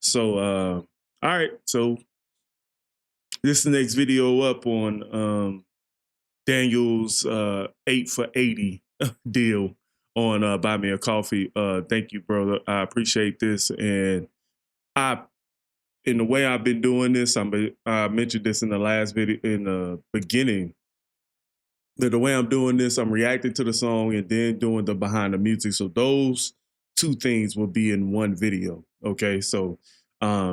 So, all right. So this is the next video up on Daniel's 8 for 80 deal on Buy Me a Coffee. Thank you, brother. I appreciate this. And I, in the way I've been doing this, I mentioned this in the last video in the beginning. That the way I'm doing this, I'm reacting to the song and then doing the behind the music. So those two things will be in one video. Okay. So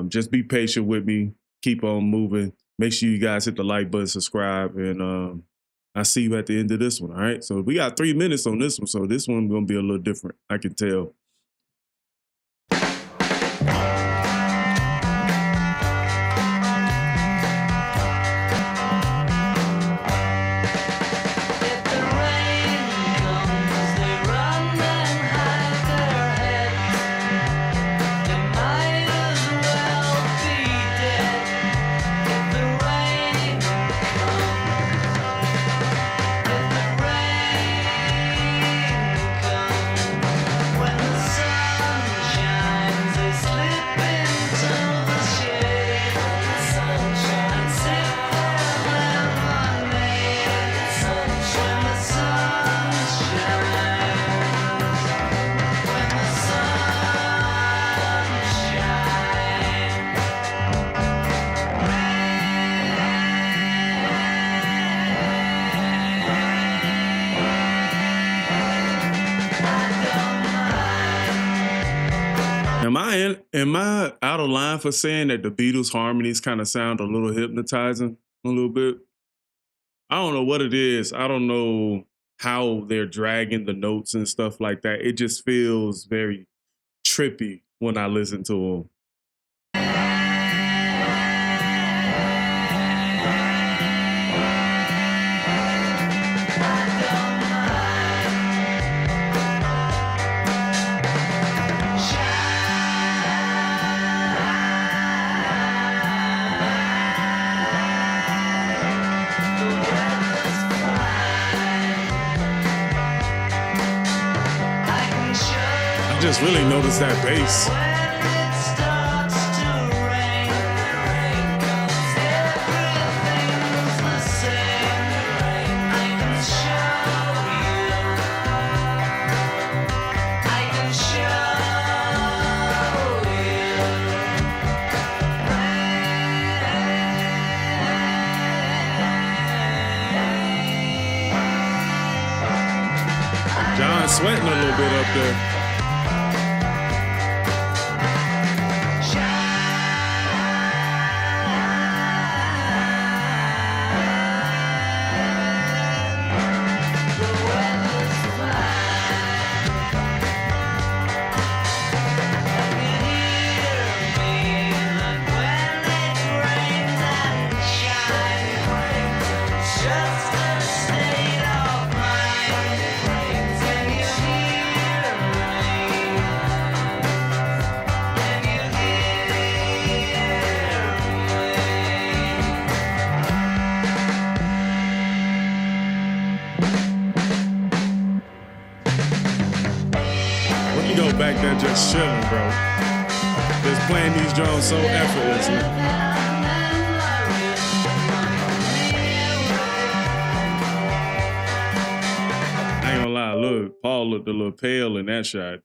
just be patient with me. Keep on moving. Make sure you guys hit the like button, subscribe, and I see you at the end of this one. All right. So we got 3 minutes on this one. So this one gonna be a little different. I can tell. Am I out of line for saying that the Beatles harmonies kind of sound a little hypnotizing a little bit? I don't know what it is. I don't know how they're dragging the notes and stuff like that. It just feels very trippy when I listen to them. I just really noticed that bass. John sweating a little bit up there. Back there just chilling, bro. Just playing these drums so effortlessly. I ain't gonna lie, look, Paul looked a little pale in that shot.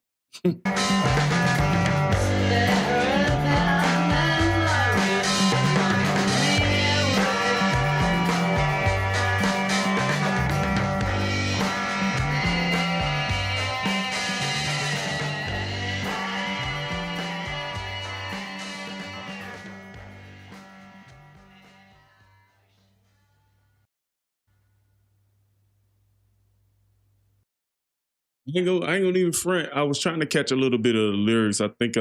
I ain't gonna even front. I was trying to catch a little bit of the lyrics. I think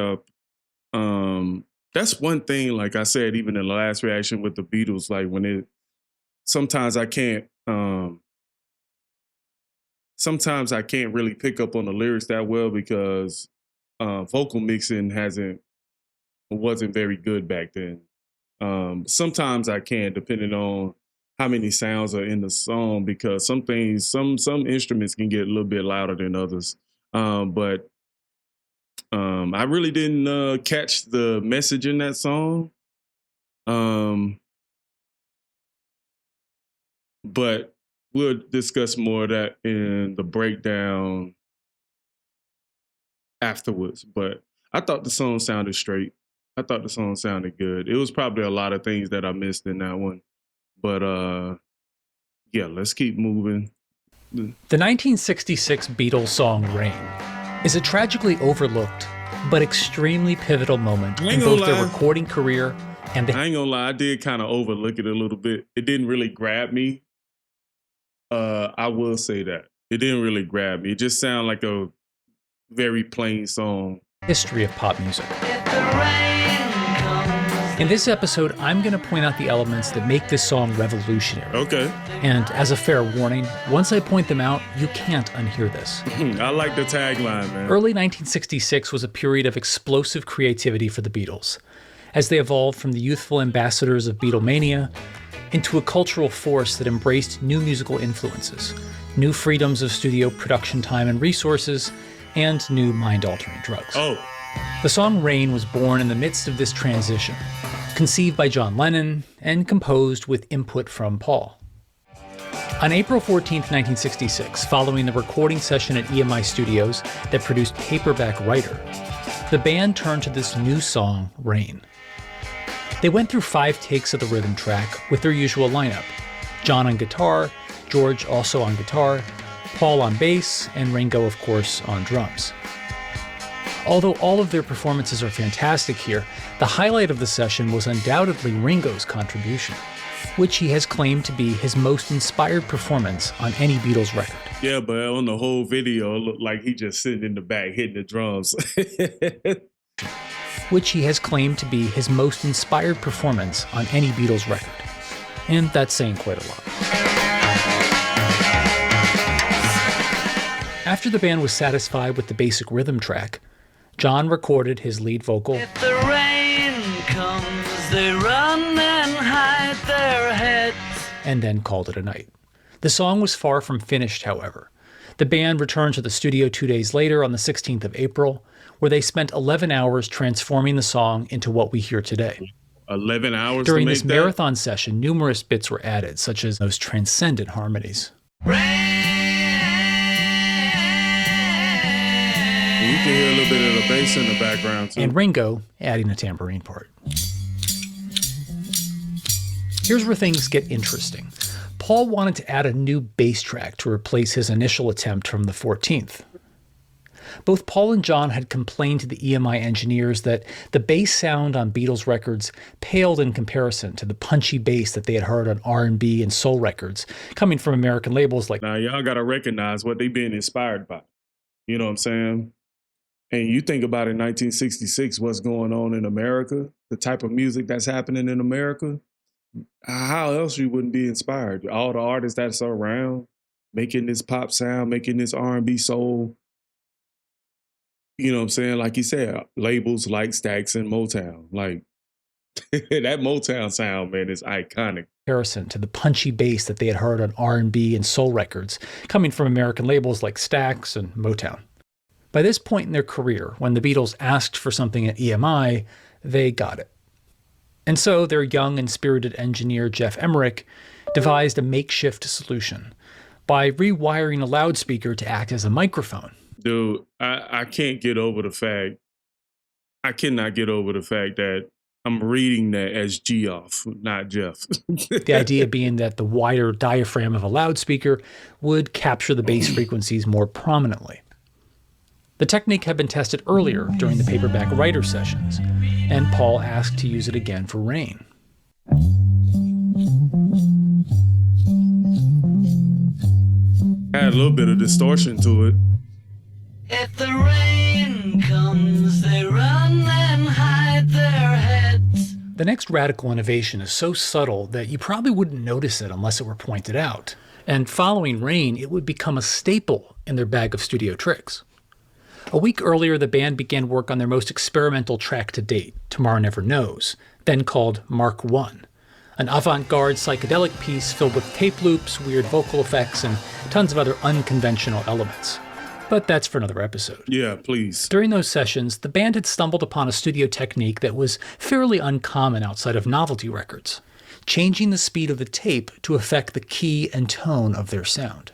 that's one thing, like I said, even in the last reaction with the Beatles, like sometimes I can't really pick up on the lyrics that well because vocal mixing wasn't very good back then. Sometimes I can, depending on how many sounds are in the song, because some instruments can get a little bit louder than others. But I really didn't catch the message in that song. But we'll discuss more of that in the breakdown afterwards. But I thought the song sounded straight. I thought the song sounded good. It was probably a lot of things that I missed in that one. But yeah, let's keep moving. The 1966 Beatles song Rain is a tragically overlooked but extremely pivotal moment in both their recording career and I ain't gonna lie, I did kind of overlook it a little bit. It didn't really grab me. I will say that. It didn't really grab me. It just sounded like a very plain song. History of pop music. In this episode, I'm going to point out the elements that make this song revolutionary. Okay. And as a fair warning, once I point them out, you can't unhear this. I like the tagline, man. Early 1966 was a period of explosive creativity for the Beatles, as they evolved from the youthful ambassadors of Beatlemania into a cultural force that embraced new musical influences, new freedoms of studio production time and resources, and new mind-altering drugs. The song Rain was born in the midst of this transition, conceived by John Lennon and composed with input from Paul. On April 14, 1966, following the recording session at EMI Studios that produced Paperback Writer, the band turned to this new song, Rain. They went through 5 takes of the rhythm track with their usual lineup: John on guitar, George also on guitar, Paul on bass, and Ringo, of course, on drums. Although all of their performances are fantastic here, the highlight of the session was undoubtedly Ringo's contribution, which he has claimed to be his most inspired performance on any Beatles record. Yeah, but on the whole video, it looked like he just sitting in the back hitting the drums. Which he has claimed to be his most inspired performance on any Beatles record. And that's saying quite a lot. After the band was satisfied with the basic rhythm track, John recorded his lead vocal. If the rain comes, they run and hide their heads. And then called it a night. The song was far from finished, however. The band returned to the studio 2 days later on the 16th of April, where they spent 11 hours transforming the song into what we hear today. 11 hours During to make this marathon session, numerous bits were added, such as those transcendent harmonies. You can hear a little bit of the bass in the background, too. And Ringo adding a tambourine part. Here's where things get interesting. Paul wanted to add a new bass track to replace his initial attempt from the 14th. Both Paul and John had complained to the EMI engineers that the bass sound on Beatles records paled in comparison to the punchy bass that they had heard on R&B and soul records, coming from American labels like... Now, y'all got to recognize what they being inspired by. You know what I'm saying? And you think about in 1966, what's going on in America, the type of music that's happening in America, how else you wouldn't be inspired? All the artists that's around, making this pop sound, making this R&B soul. You know what I'm saying? Like you said, labels like Stax and Motown. Like, that Motown sound, man, is iconic. Comparison to the punchy bass that they had heard on R&B and soul records, coming from American labels like Stax and Motown. By this point in their career, when the Beatles asked for something at EMI, they got it. And so their young and spirited engineer, Jeff Emmerich, devised a makeshift solution by rewiring a loudspeaker to act as a microphone. Dude, I can't get over the fact, I cannot get over the fact that I'm reading that as Geoff, not Jeff. The idea being that the wider diaphragm of a loudspeaker would capture the bass frequencies more prominently. The technique had been tested earlier during the Paperback Writer sessions, and Paul asked to use it again for Rain. Had a little bit of distortion to it. If the rain comes, they run and hide their heads. The next radical innovation is so subtle that you probably wouldn't notice it unless it were pointed out. And following Rain, it would become a staple in their bag of studio tricks. A week earlier, the band began work on their most experimental track to date, Tomorrow Never Knows, then called Mark I, an avant-garde psychedelic piece filled with tape loops, weird vocal effects, and tons of other unconventional elements. But that's for another episode. Yeah, please. During those sessions, the band had stumbled upon a studio technique that was fairly uncommon outside of novelty records, changing the speed of the tape to affect the key and tone of their sound.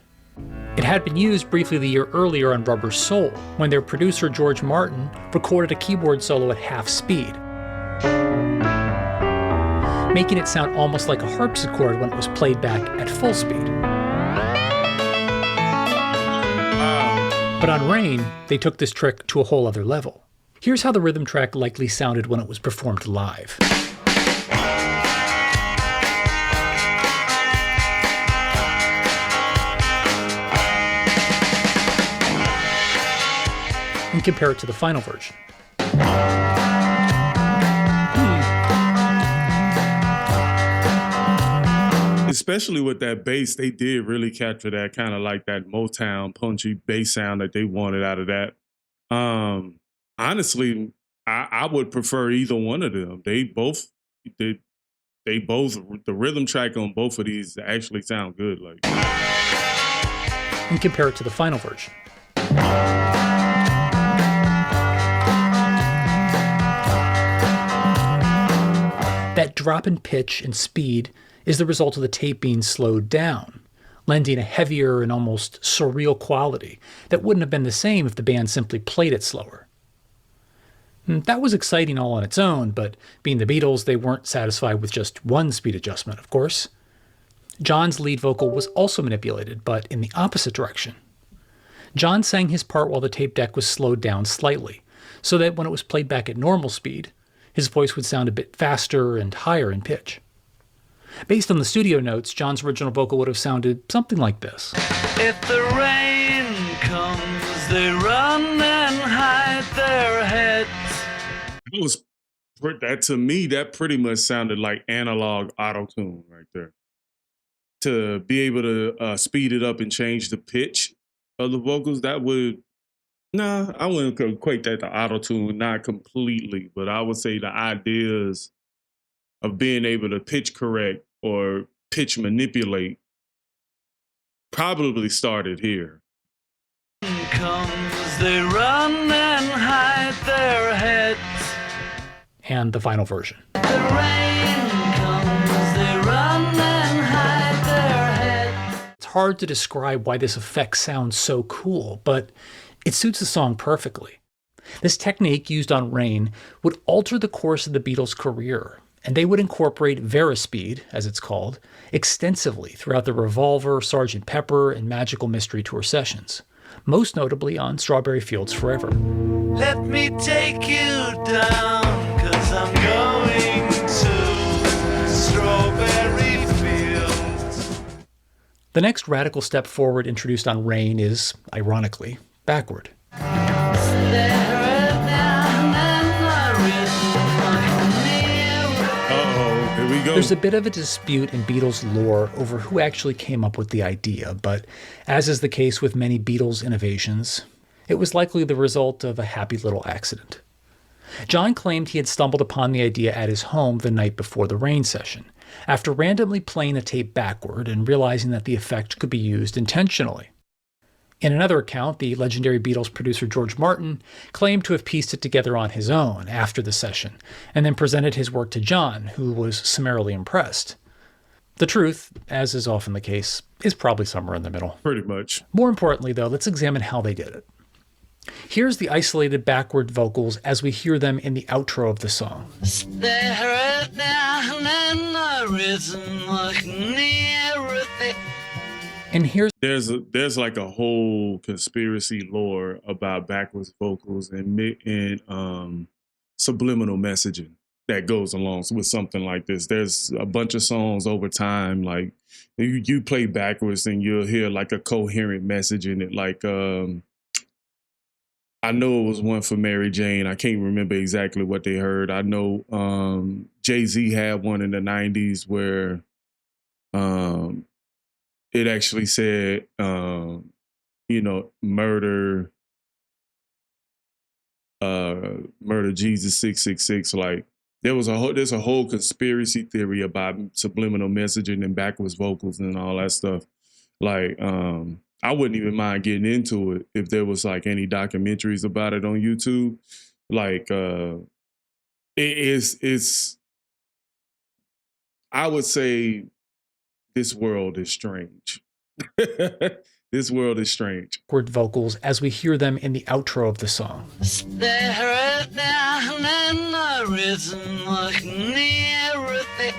It had been used briefly the year earlier on Rubber Soul, when their producer George Martin recorded a keyboard solo at half speed, making it sound almost like a harpsichord when it was played back at full speed. But on Rain, they took this trick to a whole other level. Here's how the rhythm track likely sounded when it was performed live. And compare it to the final version. Especially with that bass, they did really capture that kind of like that Motown punchy bass sound that they wanted out of that. Honestly, I would prefer either one of them. They both, the rhythm track on both of these actually sound good. Like, and compare it to the final version. That drop in pitch and speed is the result of the tape being slowed down, lending a heavier and almost surreal quality that wouldn't have been the same if the band simply played it slower. That was exciting all on its own, but being the Beatles, they weren't satisfied with just one speed adjustment, of course. John's lead vocal was also manipulated, but in the opposite direction. John sang his part while the tape deck was slowed down slightly, so that when it was played back at normal speed, his voice would sound a bit faster and higher in pitch. Based on the studio notes, John's original vocal would have sounded something like this. If the rain comes, they run and hide their heads. That to me, that pretty much sounded like analog auto-tune right there. To be able to speed it up and change the pitch of the vocals, that would... Nah, I wouldn't equate that to auto-tune, not completely, but I would say the ideas of being able to pitch correct or pitch manipulate probably started here. Comes, they run and hide their heads. And the final version. The rain comes, they run and hide their heads. It's hard to describe why this effect sounds so cool, but it suits the song perfectly. This technique used on Rain would alter the course of the Beatles' career, and they would incorporate Varispeed, as it's called, extensively throughout the Revolver, Sgt. Pepper, and Magical Mystery Tour sessions, most notably on Strawberry Fields Forever. Let me take you down, 'cause I'm going to Strawberry Fields. The next radical step forward introduced on Rain is, ironically, backward. Here we go. There's a bit of a dispute in Beatles lore over who actually came up with the idea, but as is the case with many Beatles innovations, it was likely the result of a happy little accident. John claimed he had stumbled upon the idea at his home the night before the Rain session, after randomly playing a tape backward and realizing that the effect could be used intentionally. In another account, the legendary Beatles producer George Martin claimed to have pieced it together on his own after the session, and then presented his work to John, who was summarily impressed. The truth, as is often the case, is probably somewhere in the middle. Pretty much. More importantly, though, let's examine how they did it. Here's the isolated backward vocals as we hear them in the outro of the song. And here's there's like a whole conspiracy lore about backwards vocals and subliminal messaging that goes along with something like this. There's a bunch of songs over time, like you play backwards and you'll hear like a coherent message in it. Like I know it was one for Mary Jane. I can't remember exactly what they heard. I know Jay-Z had one in the 90s where it actually said, murder Jesus 666. Like there's a whole conspiracy theory about subliminal messaging and backwards vocals and all that stuff. Like I wouldn't even mind getting into it if there was like any documentaries about it on YouTube. Like it's I would say this world is strange. This world is strange. Chord vocals as we hear them in the outro of the song. Stare down in the rhythm like everything.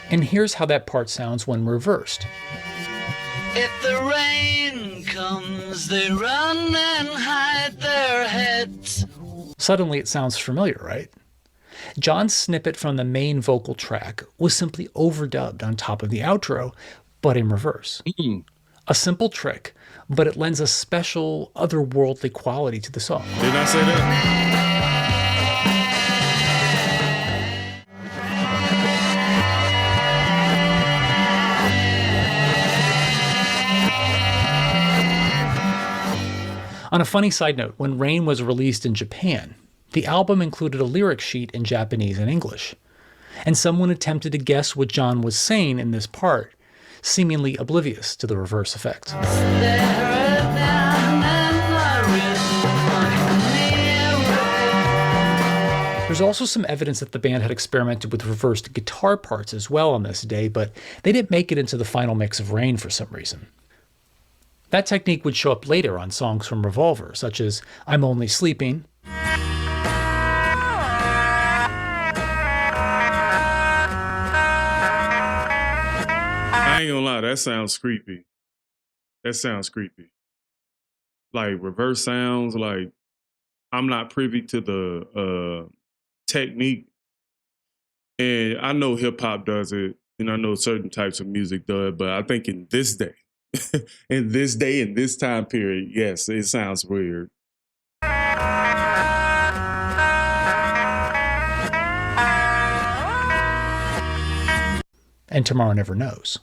And here's how that part sounds when reversed. If the rain comes, they run and hide their heads. Suddenly it sounds familiar, right? John's snippet from the main vocal track was simply overdubbed on top of the outro, but in reverse. A simple trick, but it lends a special, otherworldly quality to the song. Did I say that? On a funny side note, when Rain was released in Japan, the album included a lyric sheet in Japanese and English, and someone attempted to guess what John was saying in this part, seemingly oblivious to the reverse effect. There's also some evidence that the band had experimented with reversed guitar parts as well on this day, but they didn't make it into the final mix of Rain for some reason. That technique would show up later on songs from Revolver, such as I'm Only Sleeping, I ain't gonna lie, that sounds creepy. That sounds creepy. Like reverse sounds, like I'm not privy to the technique. And I know hip hop does it, and I know certain types of music do it, but I think in this day, in this time period, yes, it sounds weird. and Tomorrow Never Knows.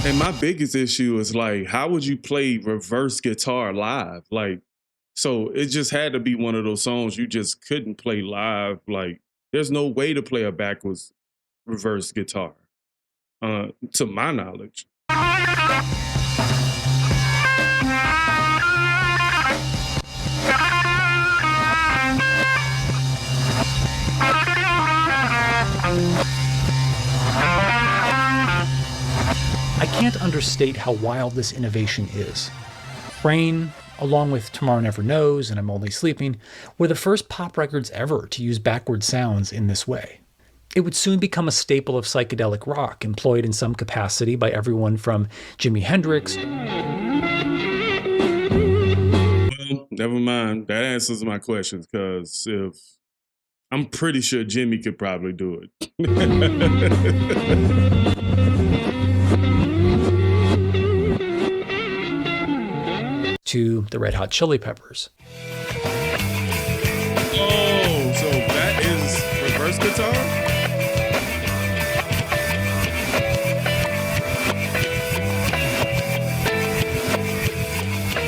And my biggest issue is like, how would you play reverse guitar live? Like, so it just had to be one of those songs you just couldn't play live. Like, there's no way to play a backwards reverse guitar, to my knowledge. I can't understate how wild this innovation is. Rain, along with Tomorrow Never Knows and I'm Only Sleeping, were the first pop records ever to use backward sounds in this way. It would soon become a staple of psychedelic rock, employed in some capacity by everyone from Jimi Hendrix. Well, never mind. That answers my questions, because if I'm pretty sure Jimmy could probably do it. To the Red Hot Chili Peppers. Oh, so that is reverse guitar?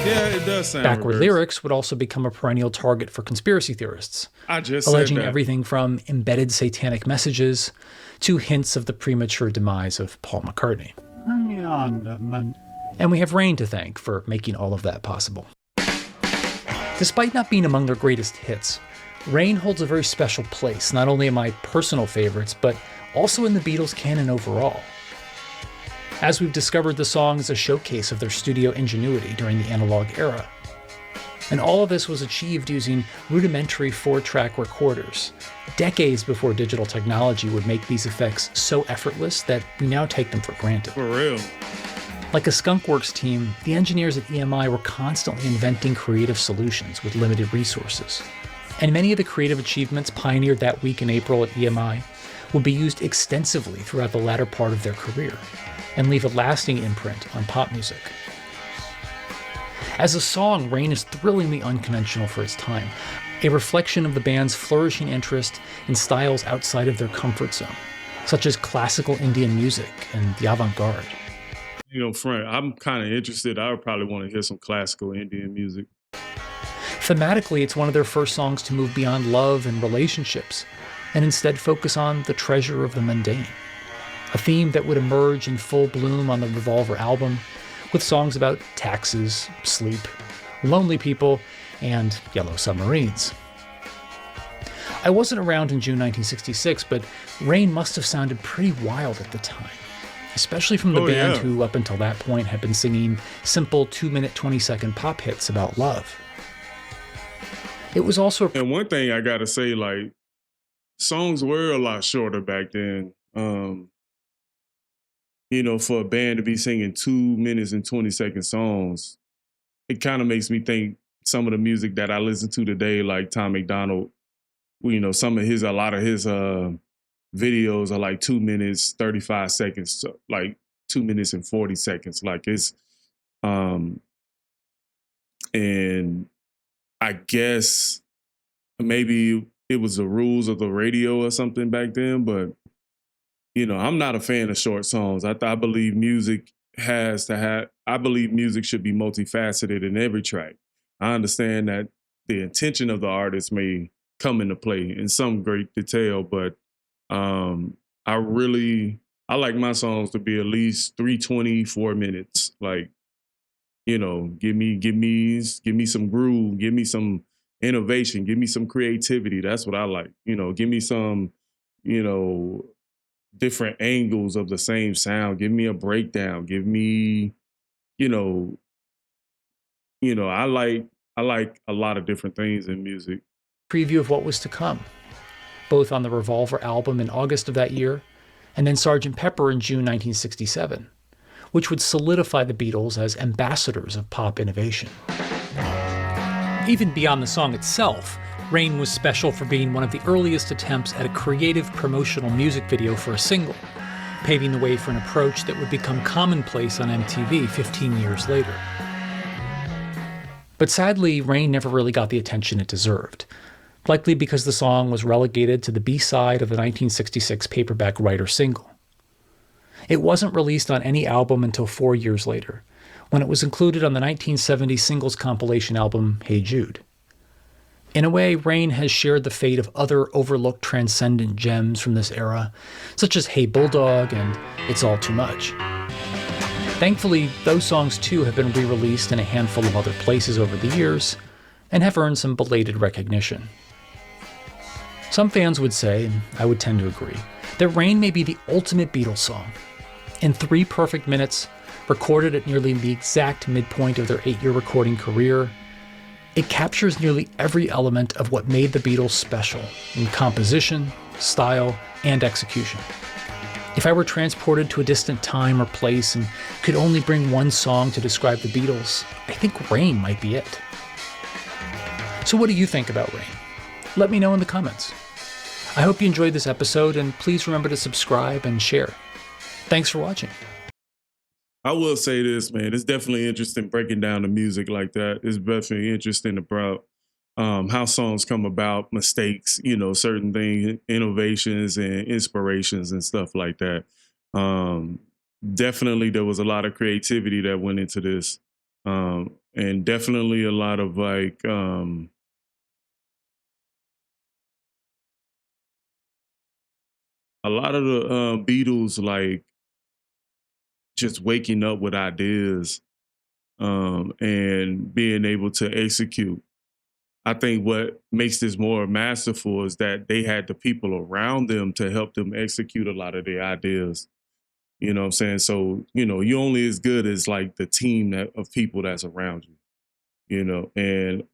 Yeah, it does sound Backward reverse. lyrics would also become a perennial target for conspiracy theorists, I just alleging said that. everything from embedded satanic messages to hints of the premature demise of Paul McCartney. And we have Rain to thank for making all of that possible. Despite not being among their greatest hits, Rain holds a very special place, not only in my personal favorites, but also in the Beatles canon overall. As we've discovered, the song is a showcase of their studio ingenuity during the analog era. And all of this was achieved using rudimentary 4-track recorders, decades before digital technology would make these effects so effortless that we now take them for granted. For real. Like a skunkworks team, the engineers at EMI were constantly inventing creative solutions with limited resources. And many of the creative achievements pioneered that week in April at EMI would be used extensively throughout the latter part of their career and leave a lasting imprint on pop music. As a song, Rain is thrillingly unconventional for its time, a reflection of the band's flourishing interest in styles outside of their comfort zone, such as classical Indian music and the avant-garde. You know, Frank, I'm kind of interested. I would probably want to hear some classical Indian music. Thematically, it's one of their first songs to move beyond love and relationships and instead focus on the treasure of the mundane, a theme that would emerge in full bloom on the Revolver album, with songs about taxes, sleep, lonely people, and yellow submarines. I wasn't around in June 1966, but Rain must have sounded pretty wild at the time, especially from the band who, up until that point, had been singing simple 2-minute, 20-second pop hits about love. It was also... And one thing I gotta say, like, songs were a lot shorter back then. You know, for a band to be singing 2 minutes and 20-second songs, it kind of makes me think some of the music that I listen to today, like Tom McDonald, you know, a lot of his videos are like 2 minutes, 35 seconds, so like 2 minutes and 40 seconds. Like it's, and I guess maybe it was the rules of the radio or something back then, but you know, I'm not a fan of short songs. I believe music I believe music should be multifaceted in every track. I understand that the intention of the artist may come into play in some great detail, but I like my songs to be at least 3:20, 4 minutes. Like, you know, give me some groove, give me some innovation, give me some creativity. That's what I like. You know, give me some, you know, different angles of the same sound. Give me a breakdown. Give me, you know, I like a lot of different things in music. Preview of what was to come, both on the Revolver album in August of that year, and then Sgt. Pepper in June 1967, which would solidify the Beatles as ambassadors of pop innovation. Even beyond the song itself, Rain was special for being one of the earliest attempts at a creative promotional music video for a single, paving the way for an approach that would become commonplace on MTV 15 years later. But sadly, Rain never really got the attention it deserved, likely because the song was relegated to the B-side of the 1966 paperback Writer single. It wasn't released on any album until 4 years later, when it was included on the 1970 singles compilation album Hey Jude. In a way, Rain has shared the fate of other overlooked transcendent gems from this era, such as Hey Bulldog and It's All Too Much. Thankfully, those songs too have been re-released in a handful of other places over the years, and have earned some belated recognition. Some fans would say, and I would tend to agree, that Rain may be the ultimate Beatles song. In 3 perfect minutes, recorded at nearly the exact midpoint of their 8-year recording career, it captures nearly every element of what made the Beatles special in composition, style, and execution. If I were transported to a distant time or place and could only bring one song to describe the Beatles, I think Rain might be it. So what do you think about Rain? Let me know in the comments. I hope you enjoyed this episode, and please remember to subscribe and share. Thanks for watching. I will say this, man. It's definitely interesting breaking down the music like that. It's definitely interesting about how songs come about, mistakes, you know, certain things, innovations and inspirations and stuff like that. Definitely there was a lot of creativity that went into this. And definitely a lot of like, a lot of the Beatles, like, just waking up with ideas and being able to execute. I think what makes this more masterful is that they had the people around them to help them execute a lot of their ideas. You know what I'm saying? So, you know, you're only as good as like the team of people that's around you, you know, and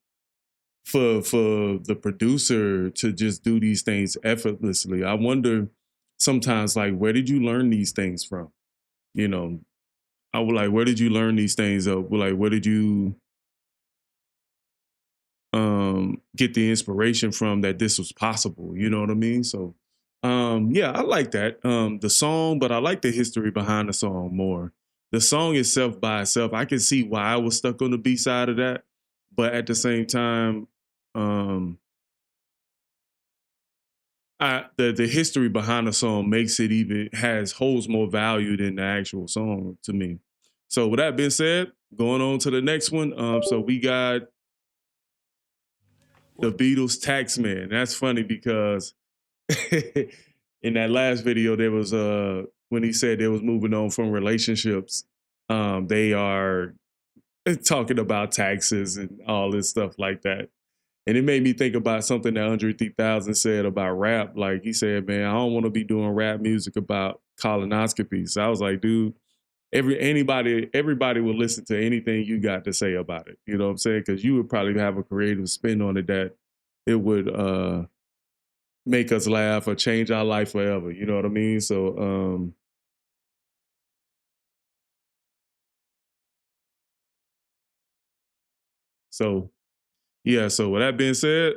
for the producer to just do these things effortlessly, I wonder sometimes, like, where did you learn these things from? You know, I was like, where did you learn these things? Like, where did you get the inspiration from that this was possible? You know what I mean? So, yeah, I like that. The song, but I like the history behind the song more. The song itself by itself, I can see why I was stuck on the B side of that. But at the same time, the history behind the song makes it holds more value than the actual song to me. So with that being said, going on to the next one. So we got the Beatles tax man. That's funny because in that last video, there was when he said they was moving on from relationships, they are talking about taxes and all this stuff like that. And it made me think about something that Andre 3000 said about rap. Like he said, man, I don't want to be doing rap music about colonoscopies. So I was like, dude, everybody will listen to anything you got to say about it. You know what I'm saying? Because you would probably have a creative spin on it that it would make us laugh or change our life forever. You know what I mean? So yeah, so with that being said,